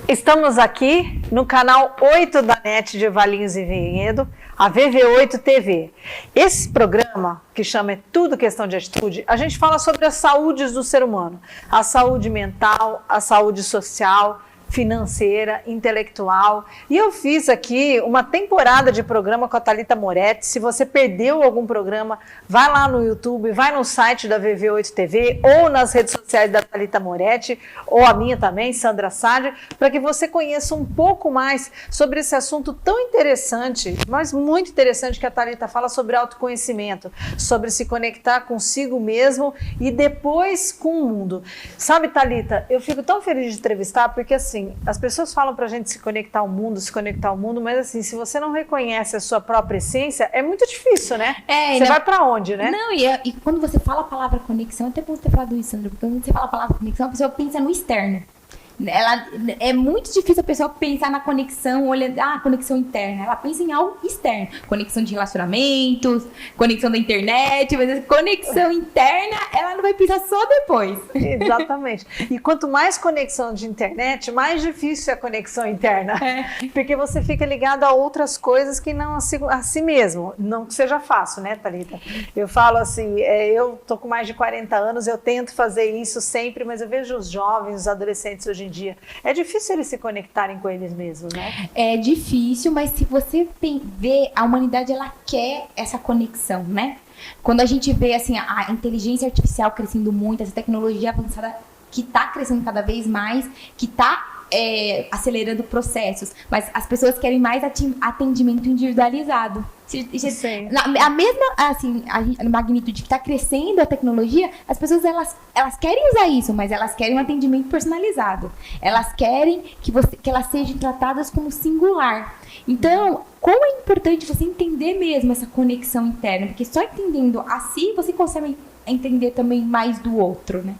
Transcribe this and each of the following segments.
Estamos aqui no canal 8 da NET de Valinhos e Vinhedo, a VV8 TV. Esse programa, que chama Tudo Questão de Atitude, a gente fala sobre as saúdes do ser humano. A saúde mental, a saúde social, financeira, intelectual. E eu fiz aqui uma temporada de programa com a Thalita Moretti. Se você perdeu algum programa, vai lá no YouTube, vai no site da VV8 TV ou nas redes sociais da Thalita Moretti, ou a minha também, Sandra Sade, para que você conheça um pouco mais sobre esse assunto tão interessante, mas muito interessante, que a Thalita fala sobre autoconhecimento, sobre se conectar consigo mesmo e depois com o mundo. Sabe, Thalita, eu fico tão feliz de entrevistar, porque assim, as pessoas falam pra gente se conectar ao mundo, mas assim, se você não reconhece a sua própria essência, é muito difícil, né? Você vai pra onde, né? Não, e quando você fala a palavra conexão, até bom ter falado isso, Sandra, porque quando você fala a palavra conexão, a pessoa pensa no externo. É muito difícil a pessoa pensar na conexão, olhando, conexão interna. Ela pensa em algo externo. Conexão de relacionamentos, conexão da internet, mas a conexão interna, ela não vai pensar só depois. Exatamente. E quanto mais conexão de internet, mais difícil é a conexão interna. Porque você fica ligado a outras coisas que não a si mesmo. Não que seja fácil, né, Thalita? Eu falo assim, eu tô com mais de 40 anos, eu tento fazer isso sempre, mas eu vejo os jovens, os adolescentes hoje em dia, é difícil eles se conectarem com eles mesmos, né? É difícil, mas se você vê, a humanidade, ela quer essa conexão, né? Quando a gente vê, assim, a inteligência artificial crescendo muito, essa tecnologia avançada que está crescendo cada vez mais, que está acelerando processos, mas as pessoas querem mais atendimento individualizado. A mesma, assim, a magnitude que está crescendo a tecnologia, as pessoas, elas querem usar isso, mas elas querem um atendimento personalizado. Elas querem que elas sejam tratadas como singular. Então, como é importante você entender mesmo essa conexão interna, porque só entendendo a si, você consegue entender também mais do outro, né?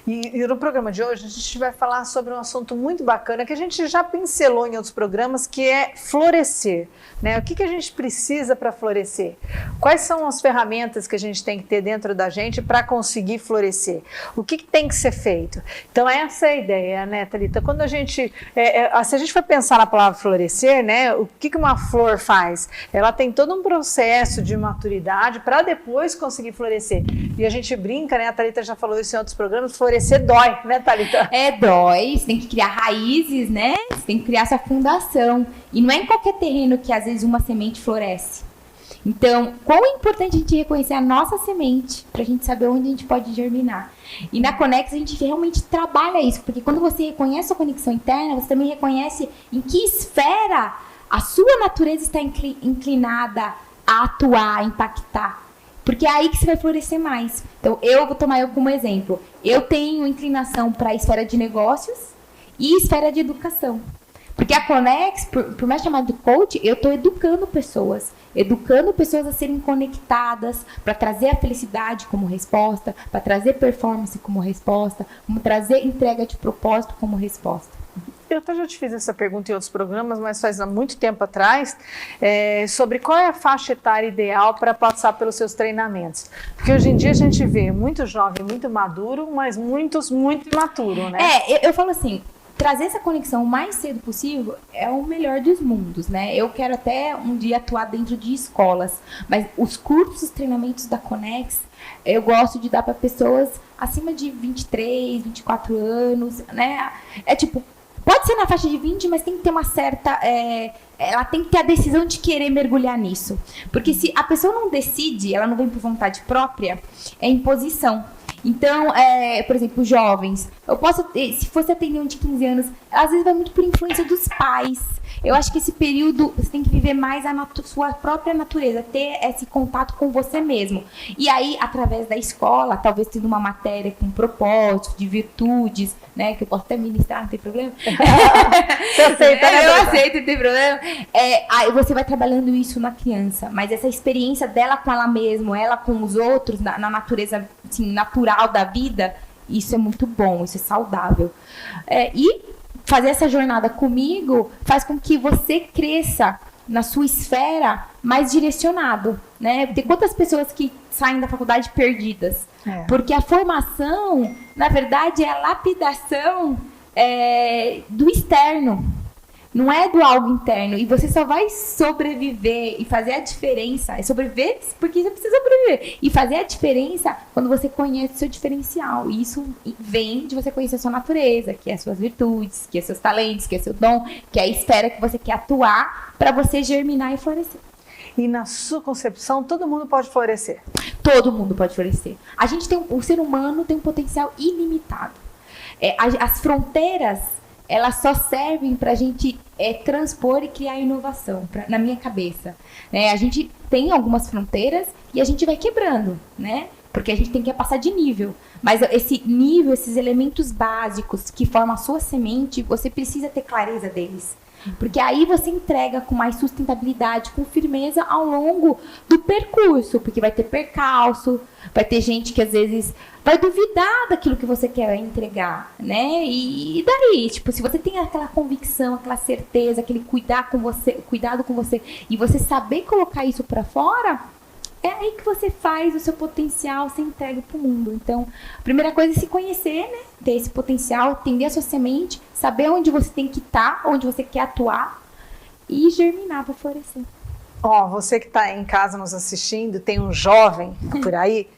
E no programa de hoje a gente vai falar sobre um assunto muito bacana que a gente já pincelou em outros programas, que é florescer, né? O que a gente precisa para florescer? Quais são as ferramentas que a gente tem que ter dentro da gente para conseguir florescer? O que tem que ser feito? Então essa é a ideia, né, Thalita? Quando a gente, se a gente for pensar na palavra florescer, né, o que uma flor faz? Ela tem todo um processo de maturidade para depois conseguir florescer. E a gente brinca, né? A Thalita já falou isso em outros programas, florescer dói, né, Thalita? Dói, você tem que criar raízes, né? Você tem que criar essa fundação. E não é em qualquer terreno que às vezes uma semente floresce. Então, quão é importante a gente reconhecer a nossa semente, pra gente saber onde a gente pode germinar. E na Conex a gente realmente trabalha isso, porque quando você reconhece a conexão interna, você também reconhece em que esfera a sua natureza está inclinada a atuar, a impactar. Porque é aí que você vai florescer mais. Então, eu vou tomar eu como exemplo. Eu tenho inclinação para a esfera de negócios e esfera de educação. Porque a Conex, por mais chamada de coach, eu estou educando pessoas a serem conectadas, para trazer a felicidade como resposta, para trazer performance como resposta, para trazer entrega de propósito como resposta. Eu até já te fiz essa pergunta em outros programas, mas faz há muito tempo atrás, sobre qual é a faixa etária ideal para passar pelos seus treinamentos. Porque hoje em dia a gente vê muito jovem, muito maduro, mas muitos muito imaturo, né? Eu falo assim, trazer essa conexão o mais cedo possível é o melhor dos mundos, né? Eu quero até um dia atuar dentro de escolas, mas os cursos, os treinamentos da Conex, eu gosto de dar para pessoas acima de 23, 24 anos, né? Pode ser na faixa de 20, mas tem que ter uma certa... ela tem que ter a decisão de querer mergulhar nisso. Porque se a pessoa não decide, ela não vem por vontade própria, é imposição. Então, por exemplo, jovens, se fosse atender um de 15 anos, às vezes vai muito por influência dos pais. Eu acho que esse período você tem que viver mais a sua própria natureza, ter esse contato com você mesmo. E aí, através da escola, talvez tendo uma matéria com propósito, de virtudes, né, que eu posso até ministrar, não tem problema. Você aceita, né? Eu aceito, não tem problema. Aí você vai trabalhando isso na criança, mas essa experiência dela com ela mesma, ela com os outros, na natureza assim, natural da vida, isso é muito bom, isso é saudável. E fazer essa jornada comigo faz com que você cresça na sua esfera mais direcionado, né? Tem quantas pessoas que saem da faculdade perdidas? Porque a formação, na verdade, é a lapidação do externo. Não é do algo interno. E você só vai sobreviver e fazer a diferença. É sobreviver porque você precisa sobreviver. E fazer a diferença quando você conhece o seu diferencial. E isso vem de você conhecer a sua natureza, que é as suas virtudes, que é seus talentos, que é seu dom, que é a esfera que você quer atuar para você germinar e florescer. E na sua concepção, todo mundo pode florescer? Todo mundo pode florescer. O ser humano tem um potencial ilimitado. As fronteiras, elas só servem para a gente transpor e criar inovação, na minha cabeça. A gente tem algumas fronteiras e a gente vai quebrando, né? Porque a gente tem que passar de nível. Mas esse nível, esses elementos básicos que formam a sua semente, você precisa ter clareza deles. Porque aí você entrega com mais sustentabilidade, com firmeza ao longo do percurso. Porque vai ter percalço, vai ter gente que às vezes vai duvidar daquilo que você quer entregar, né? E daí, tipo, se você tem aquela convicção, aquela certeza, aquele cuidado com você, e você saber colocar isso pra fora, é aí que você faz o seu potencial ser entregue pro mundo. Então, a primeira coisa é se conhecer, né? Ter esse potencial, entender a sua semente, saber onde você tem que estar, onde você quer atuar e germinar para florescer. Você que está em casa nos assistindo, tem um jovem por aí,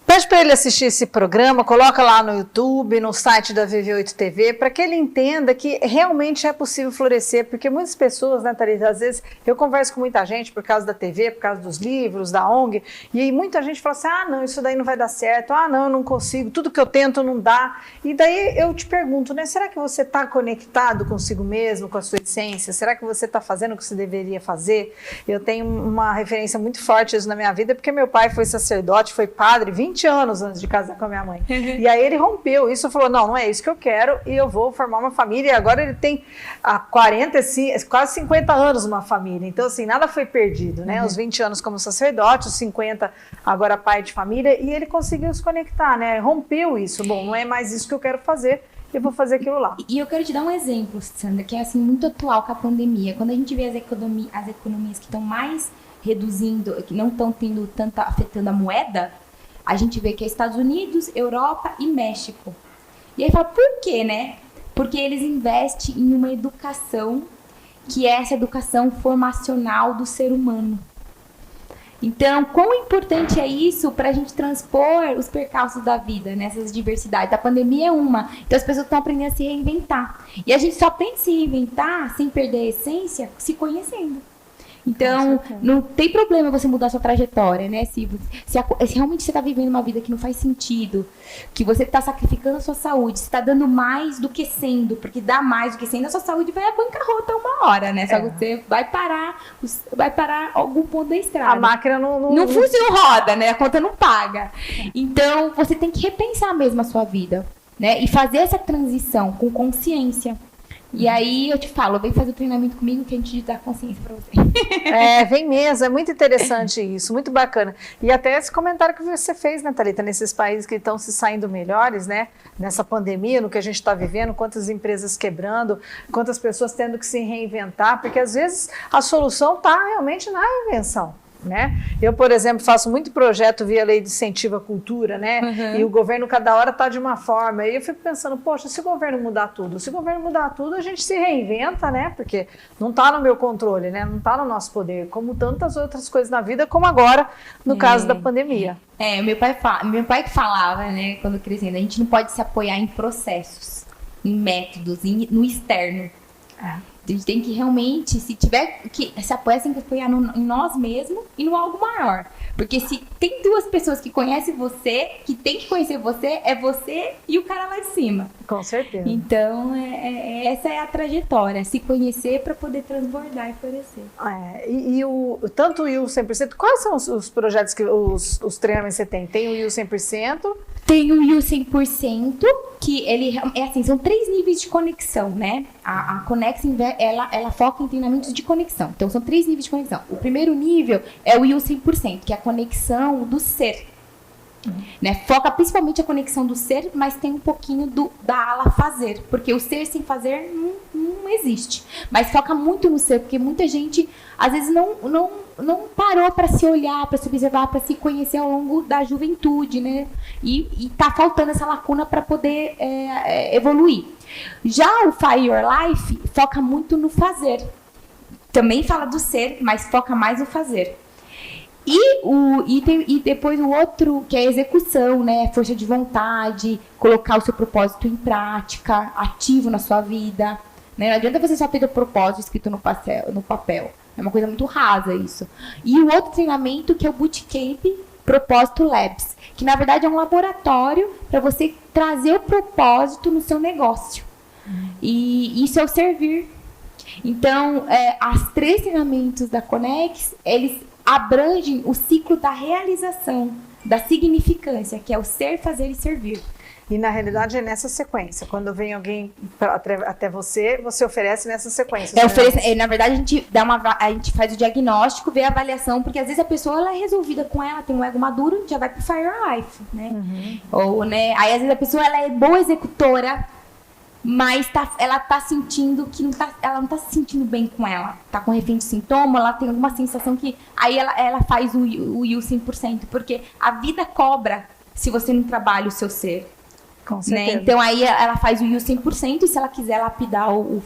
pede para ele assistir esse programa, coloca lá no YouTube, no site da VV8 TV, para que ele entenda que realmente é possível florescer, porque muitas pessoas, né, Thalita, às vezes eu converso com muita gente por causa da TV, por causa dos livros, da ONG, e aí muita gente fala assim, não, isso daí não vai dar certo, não, eu não consigo, tudo que eu tento não dá. E daí eu te pergunto, né, será que você está conectado consigo mesmo, com a sua essência? Será que você está fazendo o que você deveria fazer? Eu tenho uma referência muito forte isso na minha vida, porque meu pai foi sacerdote, foi padre, 20 anos antes de casar com a minha mãe. E aí ele rompeu isso, falou, não é isso que eu quero e eu vou formar uma família. E agora ele tem quase 50 anos uma família. Então, assim, nada foi perdido, né? Os 20 anos como sacerdote, os 50 agora pai de família, e ele conseguiu se conectar, né? Rompeu isso. Bom, não é mais isso que eu quero fazer, eu vou fazer aquilo lá. E eu quero te dar um exemplo, Sandra, que é assim, muito atual com a pandemia. Quando a gente vê as economias que estão mais reduzindo, que não estão tendo tanta afetando a moeda, a gente vê que é Estados Unidos, Europa e México. E aí fala, por quê, né? Porque eles investem em uma educação que é essa educação formacional do ser humano. Então, quão importante é isso para a gente transpor os percalços da vida, nessas diversidades? A pandemia é uma. Então, as pessoas estão aprendendo a se reinventar. E a gente só aprende a se reinventar sem perder a essência, se conhecendo. Então, não tem problema você mudar sua trajetória, né? Se realmente você está vivendo uma vida que não faz sentido, que você está sacrificando a sua saúde, você está dando mais do que sendo, porque dá mais do que sendo, a sua saúde vai à bancarrota uma hora, né? Só você vai parar algum ponto da estrada. A máquina não funciona, roda, né? A conta não paga. Então, você tem que repensar mesmo a sua vida, né? E fazer essa transição com consciência. E aí eu te falo, vem fazer o treinamento comigo que a gente dá consciência pra você. Vem mesmo, é muito interessante isso, muito bacana. E até esse comentário que você fez, né, Thalita, nesses países que estão se saindo melhores, né, nessa pandemia, no que a gente está vivendo, quantas empresas quebrando, quantas pessoas tendo que se reinventar, porque às vezes a solução está realmente na reinvenção. Né? Eu, por exemplo, faço muito projeto via lei de incentivo à cultura, né? E o governo cada hora está de uma forma, e eu fico pensando, poxa, se o governo mudar tudo, a gente se reinventa, né? Porque não está no meu controle, né? Não está no nosso poder, como tantas outras coisas na vida, como agora no caso da pandemia. Meu pai que falava, né, quando crescendo, a gente não pode se apoiar em processos, em métodos, no externo. A gente tem que realmente, se tiver que se apoiar, tem que apoiar em nós mesmos e no algo maior. Porque se tem duas pessoas que conhecem você, que tem que conhecer você, é você e o cara lá de cima. Com certeza. Então, essa é a trajetória. Se conhecer para poder transbordar e florescer. Tanto o You 100%, quais são os projetos, os treinamentos que você tem? Tem o You 100%? Tem o You 100%, que ele é assim, são 3 níveis de conexão, né? A Conex, ela foca em treinamentos de conexão. Então, são 3 níveis de conexão. O primeiro nível é o You 100%, que é a conexão do ser. Né? Foca principalmente a conexão do ser, mas tem um pouquinho da ala fazer, porque o ser sem fazer não existe. Mas foca muito no ser, porque muita gente, às vezes, não não parou para se olhar, para se observar, para se conhecer ao longo da juventude, né? E tá faltando essa lacuna para poder evoluir. Já o Fire Your Life foca muito no fazer. Também fala do ser, mas foca mais no fazer. E depois o outro, que é a execução, né? Força de vontade, colocar o seu propósito em prática, ativo na sua vida. Né? Não adianta você só ter o propósito escrito no papel. É uma coisa muito rasa isso. E o outro treinamento, que é o Bootcamp Propósito Labs, que na verdade é um laboratório para você trazer o propósito no seu negócio. E isso é o servir. Então, as 3 treinamentos da Conex, eles abrangem o ciclo da realização, da significância, que é o ser, fazer e servir. E na realidade é nessa sequência. Quando vem alguém até você oferece nessa sequência. Na verdade, a gente faz o diagnóstico, vê a avaliação, porque às vezes a pessoa ela é resolvida com ela, tem um ego maduro, já vai pro Fire Your Life, né? Ou, né? Aí às vezes a pessoa ela é boa executora, mas ela tá sentindo que ela não tá se sentindo bem com ela. Tá com refém de sintoma, ela tem alguma sensação que aí ela faz o You 100%, porque a vida cobra se você não trabalha o seu ser. Com certeza. Né? Então aí ela faz o You 100% e se ela quiser lapidar o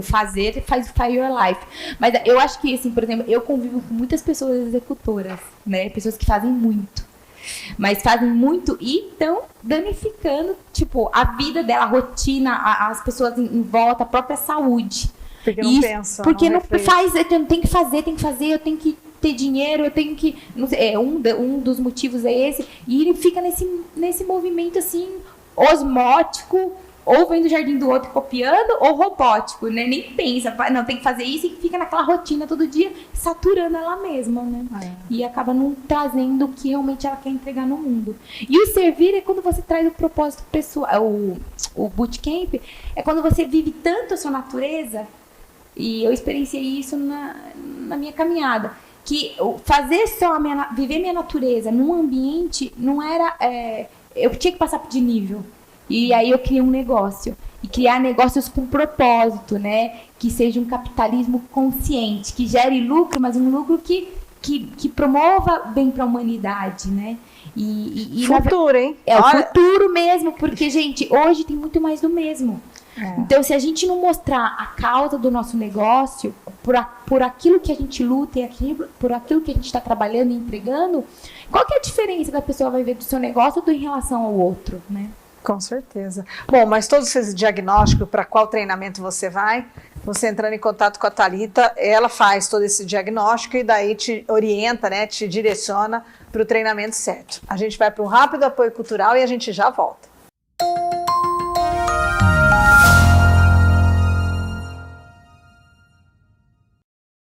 fazer, faz o Fire Your Life. Mas eu acho que, assim, por exemplo, eu convivo com muitas pessoas executoras, né? Pessoas que fazem muito. Mas fazem muito e estão danificando, tipo, a vida dela, a rotina, as pessoas em volta, a própria saúde. Porque não pensa. Porque não faz, tem que fazer, eu tenho que ter dinheiro, eu tenho que... Não sei, um dos motivos é esse. E ele fica nesse movimento, assim, osmótico, ou vem do jardim do outro copiando, ou robótico, né? Nem pensa, não, tem que fazer isso e fica naquela rotina todo dia, saturando ela mesma, né? E acaba não trazendo o que realmente ela quer entregar no mundo. E o servir é quando você traz o propósito pessoal, o bootcamp, é quando você vive tanto a sua natureza, e eu experienciei isso na minha caminhada, que viver minha natureza num ambiente não era... eu tinha que passar de nível. E aí eu criei um negócio. E criar negócios com propósito, né? Que seja um capitalismo consciente, que gere lucro, mas um lucro que promova bem para a humanidade, né? Futuro, hein? É o futuro mesmo, porque, gente, hoje tem muito mais do mesmo. Então, se a gente não mostrar a causa do nosso negócio, por aquilo que a gente luta e por aquilo que a gente está trabalhando e entregando, qual que é a diferença da pessoa vai ver do seu negócio em relação ao outro, né? Com certeza. Bom, mas todos esses diagnósticos, para qual treinamento você vai, você entrando em contato com a Thalita, ela faz todo esse diagnóstico e daí te orienta, né, te direciona para o treinamento certo. A gente vai para um rápido apoio cultural e a gente já volta.